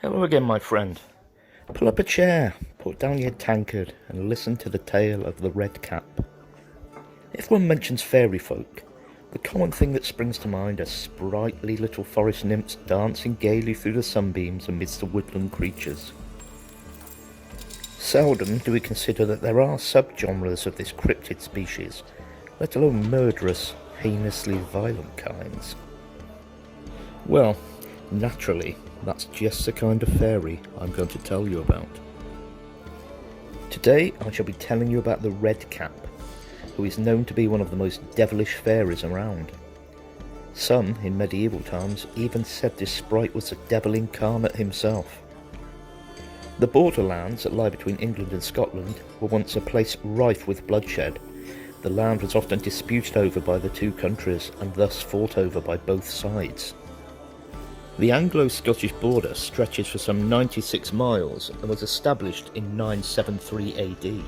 Hello again, my friend. Pull up a chair, put down your tankard, and listen to the tale of the Red Cap. If one mentions fairy folk, the common thing that springs to mind are sprightly little forest nymphs dancing gaily through the sunbeams amidst the woodland creatures. Seldom do we consider that there are subgenres of this cryptid species, let alone murderous, heinously violent kinds. Well, naturally, that's just the kind of fairy I'm going to tell you about. Today I shall be telling you about the Red Cap, who is known to be one of the most devilish fairies around. Some, in medieval times, even said this sprite was the devil incarnate himself. The borderlands that lie between England and Scotland were once a place rife with bloodshed. The land was often disputed over by the two countries and thus fought over by both sides. The Anglo-Scottish border stretches for some 96 miles and was established in 973 AD,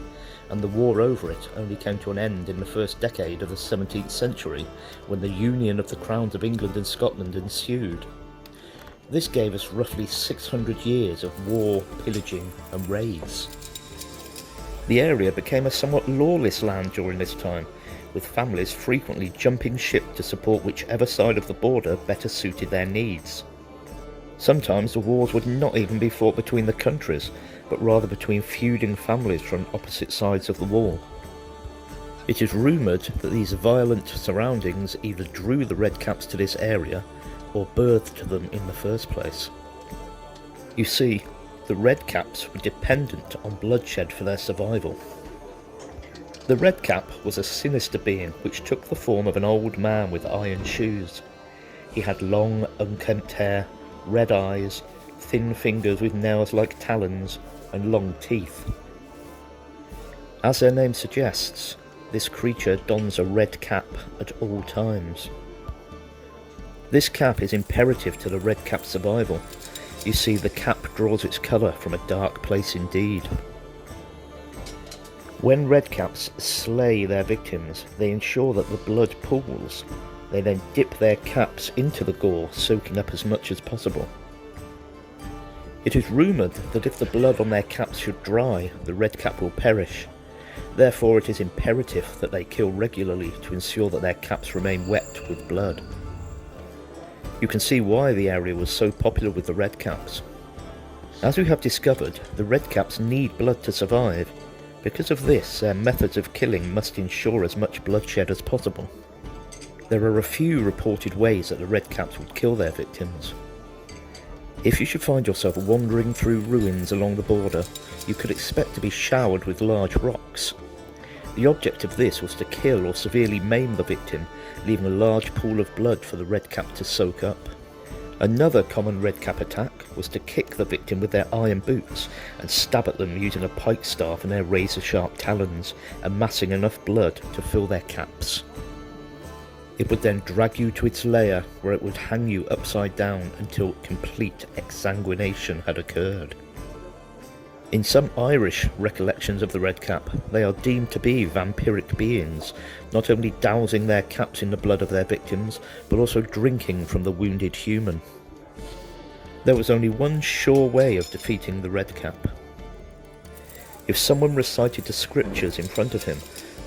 and the war over it only came to an end in the first decade of the 17th century, when the union of the crowns of England and Scotland ensued. This gave us roughly 600 years of war, pillaging and raids. The area became a somewhat lawless land during this time, with families frequently jumping ship to support whichever side of the border better suited their needs. Sometimes the wars would not even be fought between the countries, but rather between feuding families from opposite sides of the wall. It is rumoured that these violent surroundings either drew the Red Caps to this area, or birthed them in the first place. You see, the Red Caps were dependent on bloodshed for their survival. The Red Cap was a sinister being which took the form of an old man with iron shoes. He had long, unkempt hair, red eyes, thin fingers with nails like talons, and long teeth. As their name suggests, this creature dons a red cap at all times. This cap is imperative to the Red Cap's survival. You see, the cap draws its colour from a dark place indeed. When Red Caps slay their victims, they ensure that the blood pools. They then dip their caps into the gore, soaking up as much as possible. It is rumoured that if the blood on their caps should dry, the Red Cap will perish. Therefore it is imperative that they kill regularly to ensure that their caps remain wet with blood. You can see why the area was so popular with the Red Caps. As we have discovered, the Red Caps need blood to survive. Because of this, their methods of killing must ensure as much bloodshed as possible. There are a few reported ways that the Red Caps would kill their victims. If you should find yourself wandering through ruins along the border, you could expect to be showered with large rocks. The object of this was to kill or severely maim the victim, leaving a large pool of blood for the Red Cap to soak up. Another common Red Cap attack was to kick the victim with their iron boots and stab at them using a pike staff and their razor-sharp talons, amassing enough blood to fill their caps. It would then drag you to its lair, where it would hang you upside down until complete exsanguination had occurred. In some Irish recollections of the Red Cap, they are deemed to be vampiric beings, not only dousing their caps in the blood of their victims, but also drinking from the wounded human. There was only one sure way of defeating the Red Cap. If someone recited the scriptures in front of him,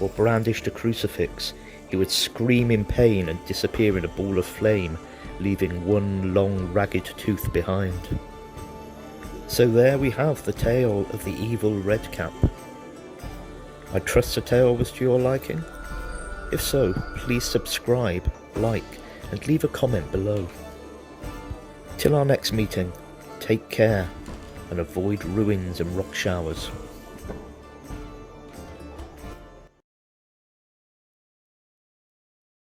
or brandished a crucifix, he would scream in pain and disappear in a ball of flame, leaving one long ragged tooth behind. So there we have the tale of the evil Red Cap. I trust the tale was to your liking? If so, please subscribe, like, and leave a comment below. Till our next meeting, take care and avoid ruins and rock showers.